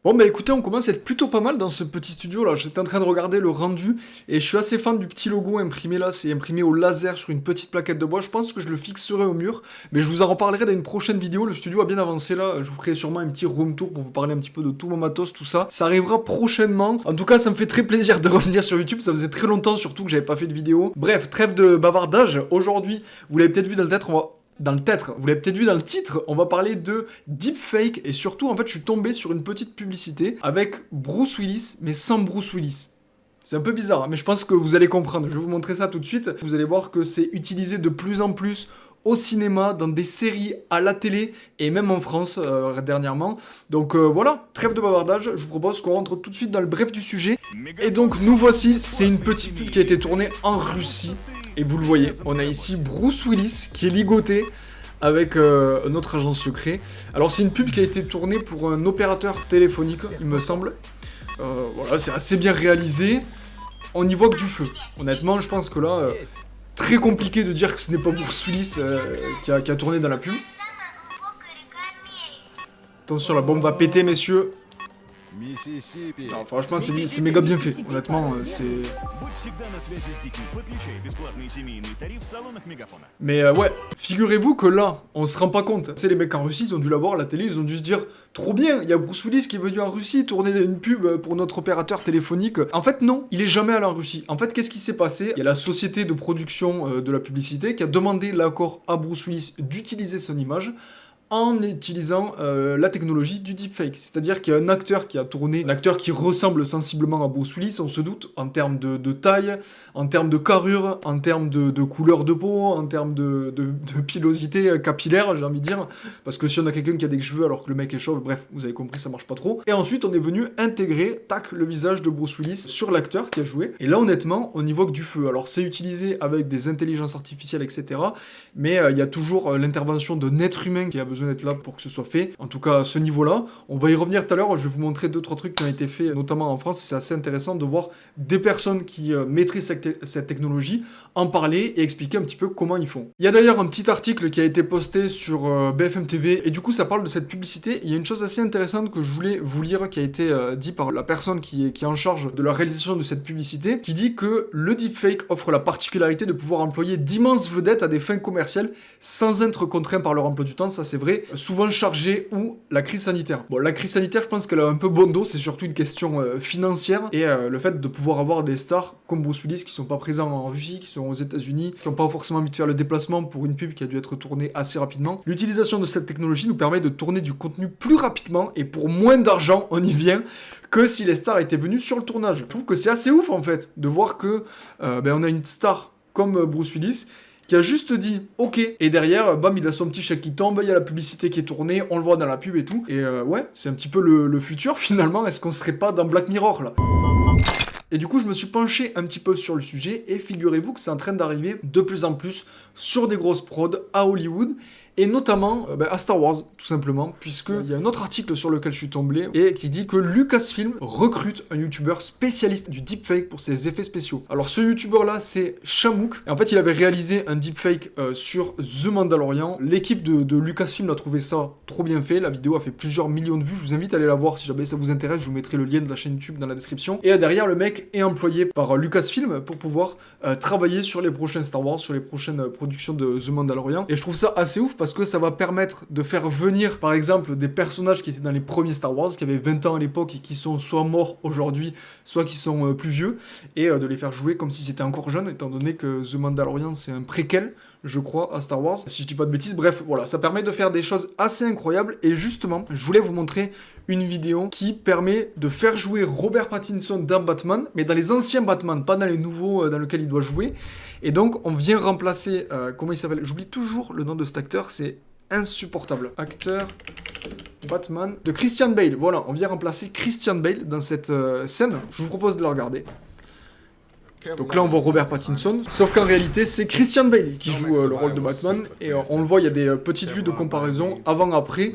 Bon bah écoutez, on commence à être plutôt pas mal dans ce petit studio là, j'étais en train de regarder le rendu et je suis assez fan du petit logo imprimé là, c'est imprimé au laser sur une petite plaquette de bois, je pense que je le fixerai au mur, mais je vous en reparlerai dans une prochaine vidéo, le studio a bien avancé là, je vous ferai sûrement un petit room tour pour vous parler un petit peu de tout mon matos, tout ça, ça arrivera prochainement, en tout cas ça me fait très plaisir de revenir sur YouTube, ça faisait très longtemps surtout que j'avais pas fait de vidéo, bref, trêve de bavardage, aujourd'hui, vous l'avez peut-être vu dans le titre, vous l'avez peut-être vu dans le titre, on va parler de deepfake et surtout en fait je suis tombé sur une petite publicité avec Bruce Willis mais sans Bruce Willis. C'est un peu bizarre mais je pense que vous allez comprendre, je vais vous montrer ça tout de suite. Vous allez voir que c'est utilisé de plus en plus au cinéma, dans des séries, à la télé et même en France dernièrement. Donc voilà, trêve de bavardage, je vous propose qu'on rentre tout de suite dans le bref du sujet. Et donc nous voici, c'est une petite pub qui a été tournée en Russie. Et vous le voyez, on a ici Bruce Willis qui est ligoté avec notre agent secret. Alors c'est une pub qui a été tournée pour un opérateur téléphonique, il me semble. Voilà, c'est assez bien réalisé. On y voit que du feu. Honnêtement, je pense que là, très compliqué de dire que ce n'est pas Bruce Willis qui a tourné dans la pub. Attention, la bombe va péter, messieurs. Non, franchement, c'est méga bien fait. Honnêtement, c'est... Mais ouais, figurez-vous que là, on se rend pas compte. Tu sais, les mecs en Russie, ils ont dû la voir à la télé, ils ont dû se dire « Trop bien, il y a Bruce Willis qui est venu en Russie tourner une pub pour notre opérateur téléphonique. » En fait, non, il est jamais allé en Russie. En fait, qu'est-ce qui s'est passé? Il y a la société de production de la publicité qui a demandé l'accord à Bruce Willis d'utiliser son image en utilisant la technologie du deepfake. C'est-à-dire qu'il y a un acteur qui a tourné, un acteur qui ressemble sensiblement à Bruce Willis, on se doute, en termes de taille, en termes de carrure, en termes de couleur de peau, en termes de pilosité capillaire, j'ai envie de dire, parce que si on a quelqu'un qui a des cheveux alors que le mec est chauve, bref, vous avez compris, ça marche pas trop. Et ensuite, on est venu intégrer, tac, le visage de Bruce Willis sur l'acteur qui a joué. Et là, honnêtement, on y voit que du feu. Alors, c'est utilisé avec des intelligences artificielles, etc. Mais il y a toujours l'intervention d'un être humain qui a besoin d'être là pour que ce soit fait. En tout cas, à ce niveau-là, on va y revenir tout à l'heure. Je vais vous montrer 2-3 trucs qui ont été faits, notamment en France. C'est assez intéressant de voir des personnes qui maîtrisent cette technologie en parler et expliquer un petit peu comment ils font. Il y a d'ailleurs un petit article qui a été posté sur BFM TV et du coup, ça parle de cette publicité. Il y a une chose assez intéressante que je voulais vous lire qui a été dit par la personne qui est en charge de la réalisation de cette publicité, qui dit que le deepfake offre la particularité de pouvoir employer d'immenses vedettes à des fins commerciales sans être contraint par leur emploi du temps. Ça, c'est vrai. Souvent chargé ou la crise sanitaire. Bon, la crise sanitaire, je pense qu'elle a un peu bon dos, c'est surtout une question financière et le fait de pouvoir avoir des stars comme Bruce Willis qui sont pas présents en Russie, qui sont aux États-Unis, qui n'ont pas forcément envie de faire le déplacement pour une pub qui a dû être tournée assez rapidement. L'utilisation de cette technologie nous permet de tourner du contenu plus rapidement et pour moins d'argent, on y vient, que si les stars étaient venues sur le tournage. Je trouve que c'est assez ouf en fait de voir que on a une star comme Bruce Willis qui a juste dit ok, et derrière, bam, il a son petit chèque qui tombe, il y a la publicité qui est tournée, on le voit dans la pub et tout, et ouais, c'est un petit peu le futur finalement, est-ce qu'on serait pas dans Black Mirror là? Et du coup, je me suis penché un petit peu sur le sujet, et figurez-vous que c'est en train d'arriver de plus en plus sur des grosses prods à Hollywood, et notamment à Star Wars, tout simplement, puisqu'il y a un autre article sur lequel je suis tombé, et qui dit que Lucasfilm recrute un youtubeur spécialiste du deepfake pour ses effets spéciaux. Alors ce youtubeur-là, c'est Shamook, et en fait, il avait réalisé un deepfake sur The Mandalorian. L'équipe de Lucasfilm a trouvé ça trop bien fait, la vidéo a fait plusieurs millions de vues, je vous invite à aller la voir si jamais ça vous intéresse, je vous mettrai le lien de la chaîne YouTube dans la description. Et derrière, le mec est employé par Lucasfilm pour pouvoir travailler sur les prochains Star Wars, sur les prochaines productions de The Mandalorian, et je trouve ça assez ouf parce que ça va permettre de faire venir, par exemple, des personnages qui étaient dans les premiers Star Wars, qui avaient 20 ans à l'époque et qui sont soit morts aujourd'hui, soit qui sont plus vieux, et de les faire jouer comme si c'était encore jeune, étant donné que The Mandalorian, c'est un préquel, je crois, à Star Wars, si je dis pas de bêtises. Bref, voilà, ça permet de faire des choses assez incroyables, et justement, je voulais vous montrer une vidéo qui permet de faire jouer Robert Pattinson dans Batman, mais dans les anciens Batman, pas dans les nouveaux dans lesquels il doit jouer. Et donc, on vient remplacer, comment il s'appelle? J'oublie toujours le nom de cet acteur, c'est insupportable. Acteur Batman de Christian Bale. Voilà, on vient remplacer Christian Bale dans cette scène. Je vous propose de la regarder. Donc là on voit Robert Pattinson, sauf qu'en réalité c'est Christian Bale qui joue le rôle de Batman, et on le voit, il y a des petites vues de comparaison avant-après.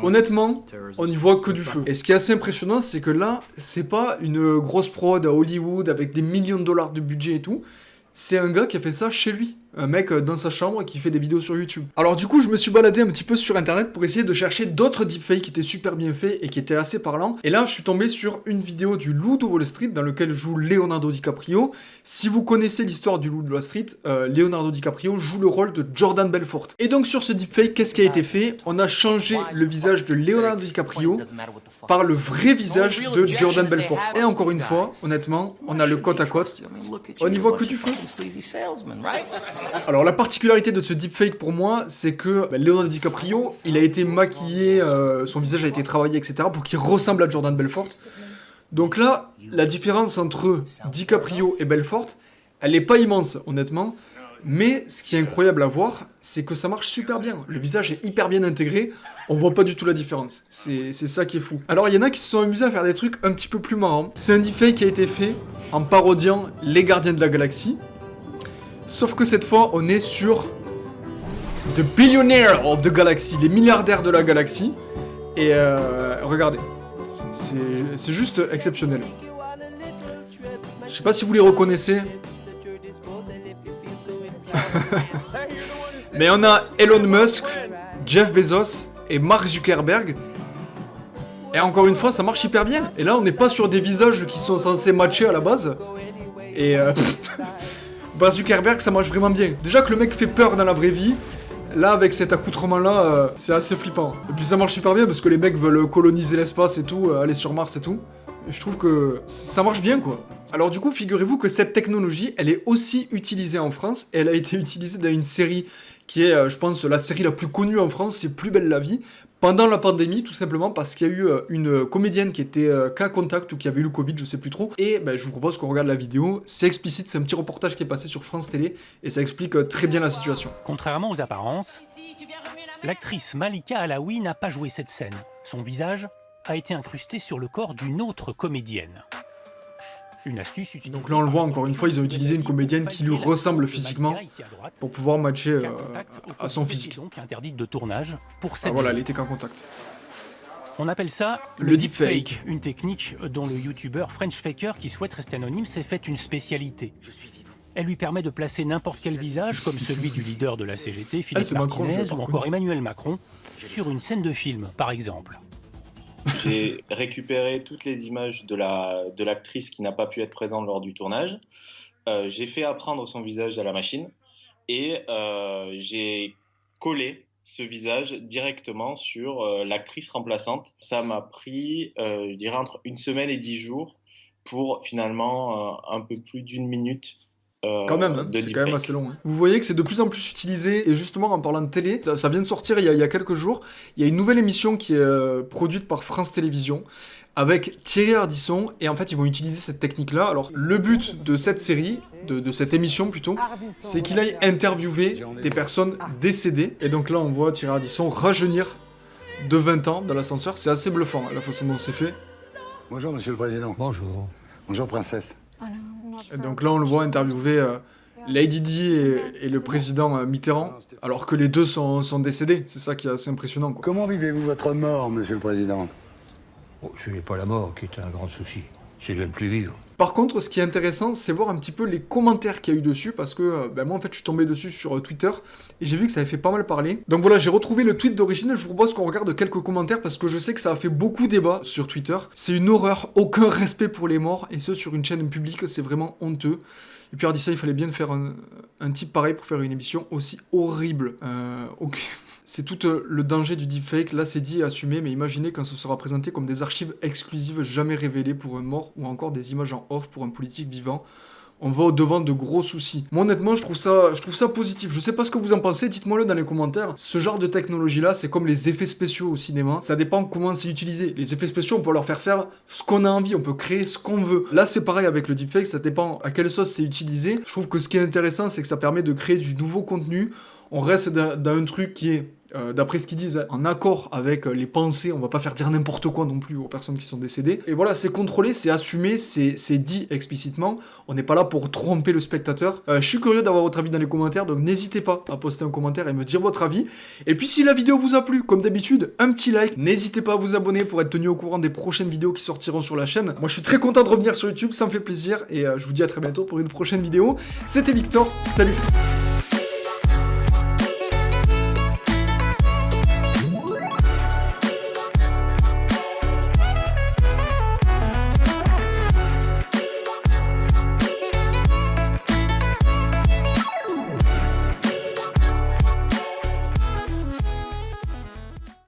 Honnêtement, on n'y voit que du feu. Et ce qui est assez impressionnant, c'est que là, c'est pas une grosse prod à Hollywood avec des millions de dollars de budget et tout, c'est un gars qui a fait ça chez lui. Un mec dans sa chambre qui fait des vidéos sur YouTube. Alors du coup, je me suis baladé un petit peu sur internet pour essayer de chercher d'autres deepfakes qui étaient super bien faits et qui étaient assez parlants. Et là, je suis tombé sur une vidéo du Loup de Wall Street dans lequel joue Leonardo DiCaprio. Si vous connaissez l'histoire du Loup de Wall Street, Leonardo DiCaprio joue le rôle de Jordan Belfort. Et donc sur ce deepfake, qu'est-ce qui a été fait? On a changé le visage de Leonardo DiCaprio par le vrai visage de Jordan Belfort. Et encore une fois, honnêtement, on a le côte à côte. On n'y voit que du feu. Alors la particularité de ce deepfake pour moi, c'est que Leonardo DiCaprio, il a été maquillé, son visage a été travaillé, etc. pour qu'il ressemble à Jordan Belfort. Donc là, la différence entre DiCaprio et Belfort, elle n'est pas immense, honnêtement. Mais ce qui est incroyable à voir, c'est que ça marche super bien. Le visage est hyper bien intégré, on voit pas du tout la différence. C'est ça qui est fou. Alors il y en a qui se sont amusés à faire des trucs un petit peu plus marrants. C'est un deepfake qui a été fait en parodiant les Gardiens de la Galaxie. Sauf que cette fois, on est sur The Billionaire of the Galaxy, les milliardaires de la galaxie. Et regardez, c'est juste exceptionnel. Je sais pas si vous les reconnaissez. Mais on a Elon Musk, Jeff Bezos et Mark Zuckerberg. Et encore une fois, ça marche hyper bien. Et là, on n'est pas sur des visages qui sont censés matcher à la base. Et Mark Zuckerberg, ça marche vraiment bien. Déjà que le mec fait peur dans la vraie vie. Là, avec cet accoutrement-là, c'est assez flippant. Et puis ça marche super bien parce que les mecs veulent coloniser l'espace et tout, aller sur Mars et tout. Et je trouve que ça marche bien, quoi. Alors du coup, figurez-vous que cette technologie, elle est aussi utilisée en France. Et elle a été utilisée dans une série qui est, je pense, la série la plus connue en France, c'est Plus belle la vie. Pendant la pandémie, tout simplement parce qu'il y a eu une comédienne qui était cas contact ou qui avait eu le Covid, je sais plus trop. Et je vous propose qu'on regarde la vidéo. C'est explicite, c'est un petit reportage qui est passé sur France Télé et ça explique très bien la situation. Contrairement aux apparences, l'actrice Malika Alaoui n'a pas joué cette scène. Son visage a été incrusté sur le corps d'une autre comédienne. Une astuce utilisée. Donc là on le voit encore une fois, ils ont utilisé une comédienne qui lui ressemble physiquement pour pouvoir matcher à son physique. Donc interdite de tournage pour cette. Voilà, elle était qu'en contact. On appelle ça le deepfake, une technique dont le youtubeur French Faker, qui souhaite rester anonyme, s'est fait une spécialité. Elle lui permet de placer n'importe quel visage, comme celui du leader de la CGT, Philippe Martinez, ou encore Emmanuel Macron, sur une scène de film, par exemple. J'ai récupéré toutes les images de l'actrice qui n'a pas pu être présente lors du tournage. J'ai fait apprendre son visage à la machine et j'ai collé ce visage directement sur l'actrice remplaçante. Ça m'a pris, je dirais, entre 1 semaine et 10 jours pour finalement un peu plus d'1 minute. Quand même, hein, c'est quand même assez long. Hein. Vous voyez que c'est de plus en plus utilisé, et justement en parlant de télé, ça vient de sortir il y a quelques jours, il y a une nouvelle émission qui est produite par France Télévisions, avec Thierry Ardisson, et en fait ils vont utiliser cette technique-là. Alors le but de cette série, de cette émission plutôt, c'est qu'il aille interviewer des personnes décédées, et donc là on voit Thierry Ardisson rajeunir de 20 ans dans l'ascenseur, c'est assez bluffant la façon dont c'est fait. Bonjour Monsieur le Président. Bonjour. Bonjour Princesse. Et donc là, on le voit interviewer Lady Di et le président Mitterrand, alors que les deux sont décédés. C'est ça qui est assez impressionnant, quoi. Comment vivez-vous votre mort, Monsieur le Président? Oh, ce n'est pas la mort qui est un grand souci, c'est de ne plus vivre. Par contre, ce qui est intéressant, c'est voir un petit peu les commentaires qu'il y a eu dessus, parce que moi, en fait, je suis tombé dessus sur Twitter, et j'ai vu que ça avait fait pas mal parler. Donc voilà, j'ai retrouvé le tweet d'origine, et je vous propose qu'on regarde quelques commentaires, parce que je sais que ça a fait beaucoup débat sur Twitter. C'est une horreur, aucun respect pour les morts, et ce, sur une chaîne publique, c'est vraiment honteux. Et puis, Ardisson, il fallait bien faire un type pareil pour faire une émission aussi horrible. Ok. C'est tout le danger du deepfake. Là, c'est dit et assumé, mais imaginez quand ce sera présenté comme des archives exclusives jamais révélées pour un mort ou encore des images en off pour un politique vivant. On va au-devant de gros soucis. Moi, honnêtement, je trouve ça positif. Je sais pas ce que vous en pensez, dites-moi-le dans les commentaires. Ce genre de technologie-là, c'est comme les effets spéciaux au cinéma. Ça dépend comment c'est utilisé. Les effets spéciaux, on peut leur faire ce qu'on a envie, on peut créer ce qu'on veut. Là, c'est pareil avec le deepfake, ça dépend à quelle sauce c'est utilisé. Je trouve que ce qui est intéressant, c'est que ça permet de créer du nouveau contenu. On reste dans un truc qui est, d'après ce qu'ils disent, en accord avec les pensées. On va pas faire dire n'importe quoi non plus aux personnes qui sont décédées. Et voilà, c'est contrôlé, c'est assumé, c'est dit explicitement. On n'est pas là pour tromper le spectateur. Je suis curieux d'avoir votre avis dans les commentaires, donc n'hésitez pas à poster un commentaire et me dire votre avis. Et puis si la vidéo vous a plu, comme d'habitude, un petit like. N'hésitez pas à vous abonner pour être tenu au courant des prochaines vidéos qui sortiront sur la chaîne. Moi, je suis très content de revenir sur YouTube, ça me fait plaisir. Et je vous dis à très bientôt pour une prochaine vidéo. C'était Victor, salut!